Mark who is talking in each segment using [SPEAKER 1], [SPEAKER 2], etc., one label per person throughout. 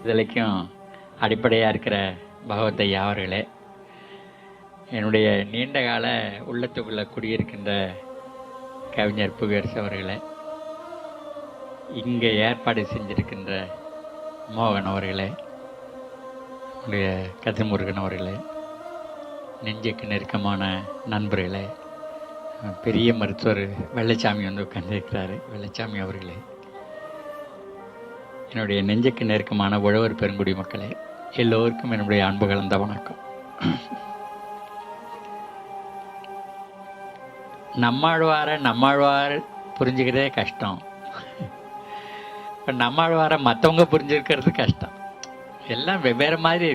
[SPEAKER 1] விடுதலைக்கும் அடிப்படையாக இருக்கிற பகவத் ஐயா அவர்களே, என்னுடைய நீண்ட கால உள்ளத்துக்குள்ளே குடியிருக்கின்ற கவிஞர் புவியரசு அவர்களே, இங்கே ஏற்பாடு செஞ்சிருக்கின்ற மோகன் அவர்களே, என்னுடைய கதிர்முருகன் அவர்களே, நெஞ்சுக்கு நெருக்கமான நண்பர்களே, பெரிய மருத்துவர் வெள்ளைச்சாமி வந்து உட்கார்ந்திருக்கிறாரு, வெள்ளைச்சாமி அவர்களே, என்னுடைய நெஞ்சுக்கு நெருக்கமான உழவர் பெருங்குடி மக்களே, எல்லோருக்கும் என்னுடைய அன்பு கலந்த வணக்கம். நம்மாழ்வார புரிஞ்சுக்கிறதே கஷ்டம். இப்போ நம்மாழ்வார மற்றவங்க புரிஞ்சுக்கிறது கஷ்டம். எல்லாம் வெவ்வேறு மாதிரி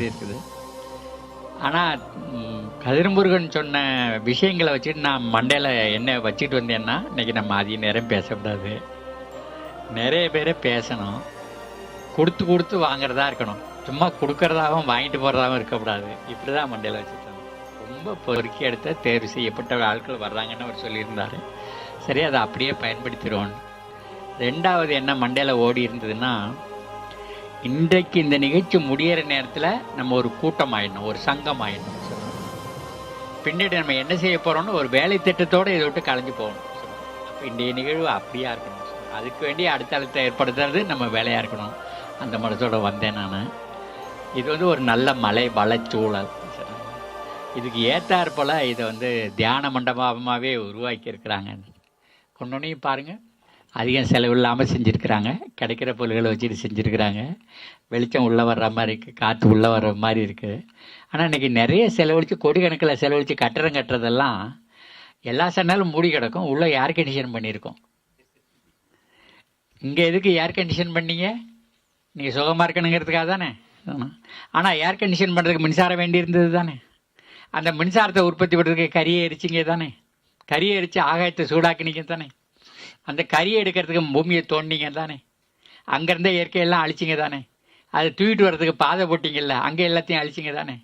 [SPEAKER 1] இருக்குது. ஆனால் கதிர்முருகன் சொன்ன விஷயங்களை வச்சுட்டு நான் மண்டையில் என்ன வச்சுட்டு வந்தேன்னா, இன்றைக்கி நம்ம அதிக நேரம் பேசக்கூடாது. நிறைய பேரை பேசணும். கொடுத்து வாங்குறதா இருக்கணும். சும்மா கொடுக்கறதாகவும் வாங்கிட்டு போகிறதாகவும் இருக்கக்கூடாது. இப்படி தான் மண்டையில் வச்சுருக்காங்க. ரொம்ப பொறுக்கி எடுத்த தேர்வு செய்யப்பட்ட ஆட்கள் வர்றாங்கன்னு அவர் சொல்லியிருந்தார். சரி, அதை அப்படியே பயன்படுத்திடுவோம். ரெண்டாவது என்ன மண்டையில் ஓடி இருந்ததுன்னா, இன்றைக்கு இந்த நிகழ்ச்சி முடிகிற நேரத்தில் நம்ம ஒரு கூட்டம் ஆகிடணும், ஒரு சங்கம் ஆகிடணும். பின்னாடி நம்ம என்ன செய்ய போகிறோம்னு ஒரு வேலை திட்டத்தோடு இதை விட்டு கலைஞ்சு போகணும். அப்போ இன்றைய நிகழ்வு அப்படியா இருக்கணும். அதுக்கு வேண்டிய அடுத்தடுத்த ஏற்படுத்துறது நம்ம வேலையாக இருக்கணும். அந்த மனசோடு வந்தேன் நான். இது வந்து ஒரு நல்ல மலை வளச்சூழல். இதுக்கு ஏற்றாற் போல் இதை வந்து தியான மண்டபமாகவே உருவாக்கியிருக்கிறாங்க. கொண்டோனையும் பாருங்கள், அதிகம் செலவு இல்லாமல் செஞ்சுருக்கிறாங்க. கிடைக்கிற பொருள்களை வச்சுட்டு செஞ்சுருக்கிறாங்க. வெளிச்சம் உள்ளே வர்ற மாதிரி இருக்குது, காற்று உள்ளே வர்ற மாதிரி இருக்குது. ஆனால் இன்றைக்கி நிறைய செலவழித்து கோடிக்கணக்கில் செலவழித்து கட்டடம் கட்டுறதெல்லாம் எல்லா சன்னாலும் மூடி கிடக்கும். உள்ளே ஏர் கண்டிஷன் பண்ணியிருக்கோம். இங்கே எதுக்கு ஏர் கண்டிஷன் பண்ணீங்க? நீங்கள் சுகமாக இருக்கணுங்கிறதுக்காக தானே. ஆனால் ஏர் கண்டிஷன் பண்ணுறதுக்கு மின்சாரம் வேண்டியிருந்தது தானே. அந்த மின்சாரத்தை உற்பத்தி பண்ணுறதுக்கு கரியை எரிச்சிங்க தானே. கரியை எரித்து ஆகாயத்தை சூடாக்கினீங்க தானே. அந்த கரியை எடுக்கிறதுக்கு பூமியை தோண்டிங்க தானே. அங்கேருந்தே இயற்கையெல்லாம் அழிச்சிங்க தானே. அதை தூக்கிட்டு வர்றதுக்கு பாதை போட்டிங்கல்ல, அங்கே எல்லாத்தையும் அழிச்சிங்க தானே.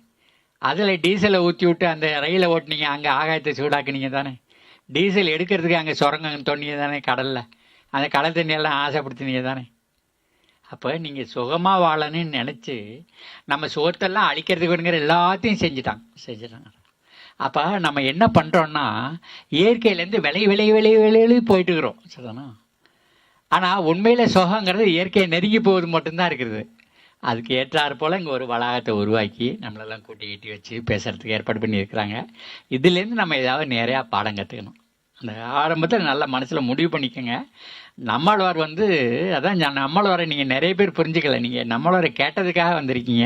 [SPEAKER 1] அதில் டீசலை ஊற்றி விட்டு அந்த ரயிலை ஓட்டினீங்க, அங்கே ஆகாயத்தை சூடாக்கினீங்க தானே. டீசல் எடுக்கிறதுக்கு அங்கே சுரங்கம் தோண்டிங்க தானே கடலில். அந்த கடல் தண்ணியெல்லாம் ஆசைப்படுத்தினீங்க தானே. அப்போ நீங்கள் சுகமாக வாழணும்னு நினச்சி நம்ம சுகத்தெல்லாம் அழிக்கிறதுக்கு வேணுங்கிற எல்லாத்தையும் செஞ்சுட்டாங்க. அப்போ நம்ம என்ன பண்ணுறோன்னா, இயற்கையிலேருந்து விலை போயிட்டுக்கிறோம். சரிதானா? ஆனால் உண்மையில் சுகங்கிறது இயற்கையை நெருங்கி போவது மட்டும்தான் இருக்குது. அதுக்கு ஏற்றாறு போல் இங்கே ஒரு வளாகத்தை உருவாக்கி நம்மளெல்லாம் கூட்டி வச்சு பேசுகிறதுக்கு ஏற்பாடு பண்ணியிருக்கிறாங்க. இதுலேருந்து நம்ம ஏதாவது நிறையா பாடம் கற்றுக்கணும். அந்த ஆரம்பத்தில் நல்ல மனசில் முடிவு பண்ணிக்கோங்க. நம்மாழ்வார் வந்து அதான் நம்மாழ்வாரை நீங்கள் நிறைய பேர் புரிஞ்சுக்கல. நீங்கள் நம்மாழ்வாரை கேட்டதுக்காக வந்திருக்கீங்க.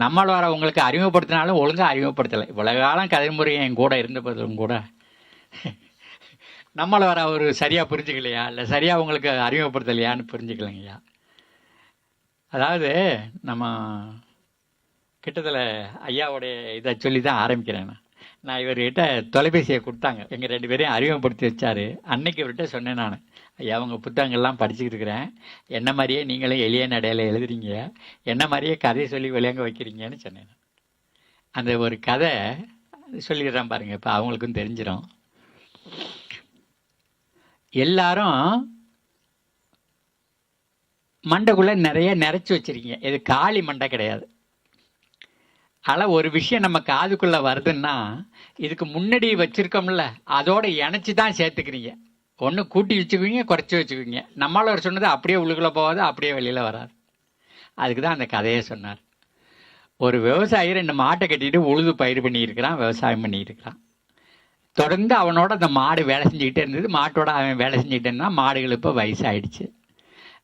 [SPEAKER 1] நம்மாழ்வாரை உங்களுக்கு அறிமுகப்படுத்தினாலும் ஒழுங்காக அறிமுகப்படுத்தலை. இவ்வளோ காலம் கதிர்முறையை என் கூட இருந்த போதும் கூட நம்மாழ்வாரை அவர் சரியாக புரிஞ்சுக்கலையா, இல்லை சரியாக உங்களுக்கு அறிமுகப்படுத்தலையான்னு புரிஞ்சுக்கலைங்கய்யா. அதாவது நம்ம கிட்டத்தில் ஐயாவுடைய இதை சொல்லி தான் ஆரம்பிக்கிறேன். நான் இவர்கிட்ட தொலைபேசியை கொடுத்தாங்க, எங்கள் 2 பேரையும் அறிமுகப்படுத்தி வச்சார். அன்னைக்கு இவர்கிட்ட சொன்னேன் நான், ஐயா அவங்க புத்தகங்கள்லாம் படிச்சுக்கிட்டு இருக்கிறேன், என்ன மாதிரியே நீங்களும் எளிய நடையில் எழுதுறீங்க, என்ன மாதிரியே கதையை சொல்லி விளையாங்க வைக்கிறீங்கன்னு சொன்னேன். அந்த ஒரு கதை சொல்லிடுறேன் பாருங்கள், இப்போ அவங்களுக்கும் தெரிஞ்சிடும். எல்லாரும் மண்டைக்குள்ளே நிறைய நிறைச்சி வச்சுருக்கீங்க. இது காலி மண்டை கிடையாது. ஆனால் ஒரு விஷயம் நம்ம காதுக்குள்ளே வருதுன்னா, இதுக்கு முன்னாடி வச்சுருக்கோம்ல, அதோடு இணைச்சி தான் சேர்த்துக்கிறீங்க. ஒன்று கூட்டி வச்சுக்குவீங்க, குறைச்சி வச்சுக்குவீங்க. நம்மளால் சொன்னது அப்படியே உள்ளுக்குள்ளே போகாது, அப்படியே வெளியில் வராது. அதுக்கு தான் அந்த கதையை சொன்னார். ஒரு விவசாயி 2 மாட்டை கட்டிட்டு உழுது பயிர் பண்ணியிருக்கிறான், விவசாயம் பண்ணியிருக்கிறான். தொடர்ந்து அவனோட அந்த மாடு வேலை செஞ்சுக்கிட்டே இருந்தது. மாட்டோட அவன் வேலை செஞ்சுக்கிட்டே இருந்தான். மாடுகள் இப்போ வயசாகிடுச்சு.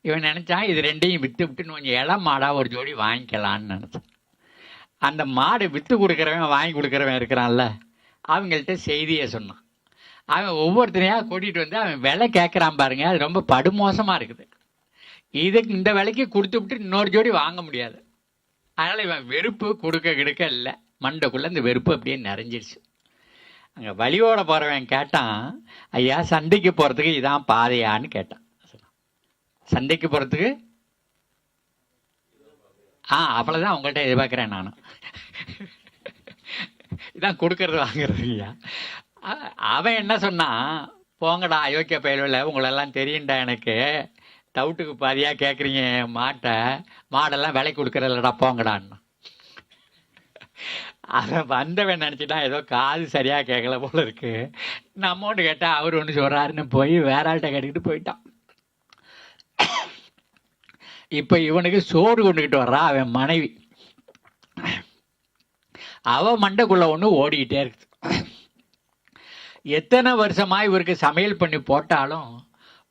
[SPEAKER 1] இவன் நினச்சான், இது 2ஐயும் விற்றுன்னு கொஞ்சம் இளம் மாடாக ஒரு ஜோடி வாங்கிக்கலான்னு நினச்சான். அந்த மாடு விற்று கொடுக்குறவன் வாங்கி கொடுக்குறவன் இருக்கிறான்ல, அவங்கள்ட்ட செய்தியை சொன்னான். அவன் ஒவ்வொருத்தனையாக கூட்டிகிட்டு வந்து அவன் விலை கேட்குறான் பாருங்க. அது ரொம்ப படுமோசமாக இருக்குது. இதுக்கு இந்த விலைக்கு கொடுத்து விட்டு இன்னொரு ஜோடி வாங்க முடியாது. அதனால் இவன் வெறுப்பு கொடுக்க இல்லை. மண்டைக்குள்ளே இந்த வெறுப்பு அப்படியே நிறைஞ்சிருச்சு. அங்கே வழியோட போகிறவன் கேட்டான், ஐயா சந்தைக்கு போகிறதுக்கு இதான் பாதையான்னு கேட்டான். சந்தைக்கு போகிறதுக்கு அவ்வளோதான் உங்கள்கிட்ட எதிர்பார்க்குறேன் நானும். இதான் கொடுக்கறது வாங்கிறது ஐயா. அவன் என்ன சொன்னான், போங்கடா அயோக்கிய பயலுல, உங்களெல்லாம் தெரியும்டா எனக்கு, தவிட்டுக்கு பாதியாக கேட்குறீங்க மாட்டை, மாடெல்லாம் விலை கொடுக்குறல்லடா போங்கடான்னு. அதை வந்தவன் நினச்சிட்டான் ஏதோ காது சரியாக கேட்கல போல இருக்கு, நம்மோட்டு கேட்டால் அவர் ஒன்று சொல்கிறாருன்னு போய் வேற ஆள்கிட்ட கேட்டுக்கிட்டு போயிட்டான். இப்போ இவனுக்கு சோறு கொண்டுக்கிட்டு வர்றா அவன் மனைவி. அவன் மண்டைக்குள்ளே ஒன்று ஓடிக்கிட்டே இருக்குது. எத்தனை வருஷமாக இவருக்கு சமையல் பண்ணி போட்டாலும்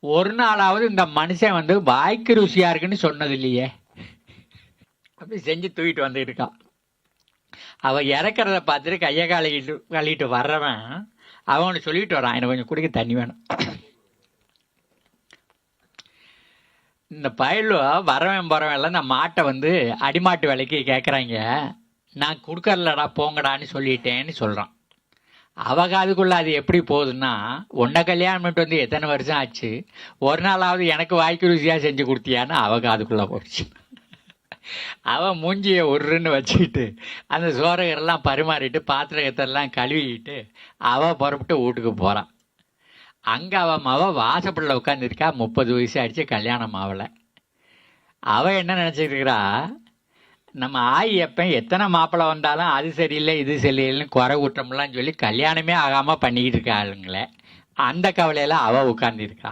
[SPEAKER 1] ஒரு நாளாவது இந்த மனுஷன் வந்து வாய்க்கு ருசியாக இருக்குன்னு சொன்னது இல்லையே. அப்படி செஞ்சு தூக்கிட்டு வந்துட்டு இருக்கான். அவன் இறக்கிறத பார்த்துட்டு கையை கழிட்டு வர்றவன் அவனை சொல்லிட்டு வரான், எனக்கு கொஞ்சம் குடிக்க தண்ணி வேணும். இந்த பயலு வரவன் போகிறவன் எல்லாம் இந்த மாட்டை வந்து அடிமாட்டு விலைக்கு கேட்குறாங்க. நான் கொடுக்கறலடா போங்கடான்னு சொல்லிட்டேன்னு சொல்கிறான். அவகாதுக்குள்ளே அது எப்படி போகுதுன்னா, உன்னை கல்யாணம் பண்ணிட்டு வந்து எத்தனை வருஷம் ஆச்சு, ஒரு நாளாவது எனக்கு வாய்க்கு ருசியாக செஞ்சு கொடுத்தியான்னு அவகாதுக்குள்ளே போயிடுச்சு. அவன் மூஞ்சியை உருன்னு வச்சுக்கிட்டு அந்த சோறகரெல்லாம் பரிமாறிட்டு பாத்திரத்தெல்லாம் கழுவிக்கிட்டு அவள் புறப்பட்டு வீட்டுக்கு போகிறான். அங்கே அவன் வாசப்படில் உட்காந்துருக்கா. 30 வயசு ஆயிடுச்சு, கல்யாணம் ஆகலை. அவள் என்ன நினச்சிருக்கிறா, நம்ம ஆய் எப்போ எத்தனை மாப்பிள்ளை வந்தாலும் அது சரியில்லை இது சரியில்லைன்னு குறை ஊற்றம்லாம் சொல்லி கல்யாணமே ஆகாமல் பண்ணிக்கிட்டு இருக்கா ஆளுங்களே. அந்த கவலையில் அவள் உட்காந்துருக்கா.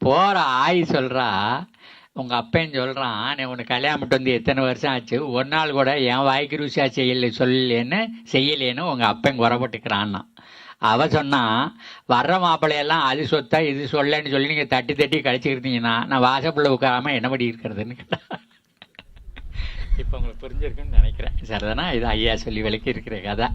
[SPEAKER 1] போகிற ஆய் சொல்கிறா, உங்கள் அப்பன்னு சொல்கிறான், நீ உனக்கு கல்யாணம் பண்ணிட்டு வந்து எத்தனை வருஷம் ஆச்சு, ஒரு நாள் கூட என் வாய்க்கு ருசியாக செய்யலேன்னு உங்கள் அப்பன் குறைப்பட்டுக்கிறான்னா. அவள் சொன்னான், வர்ற மாப்பிள்ளையெல்லாம் அது சொத்தா இது சொல்லன்னு சொல்லி நீங்கள் தட்டி தட்டி கழிச்சுக்கிட்டீங்கன்னா நான் வாசப்பில் உட்காராமல் என்ன படி இருக்கிறதுன்னு கேட்டா. இப்போ உங்களுக்கு புரிஞ்சிருக்குன்னு நினைக்கிறேன். சரிதானா? இது ஐயா சொல்லி விளக்கி இருக்கிற கதை.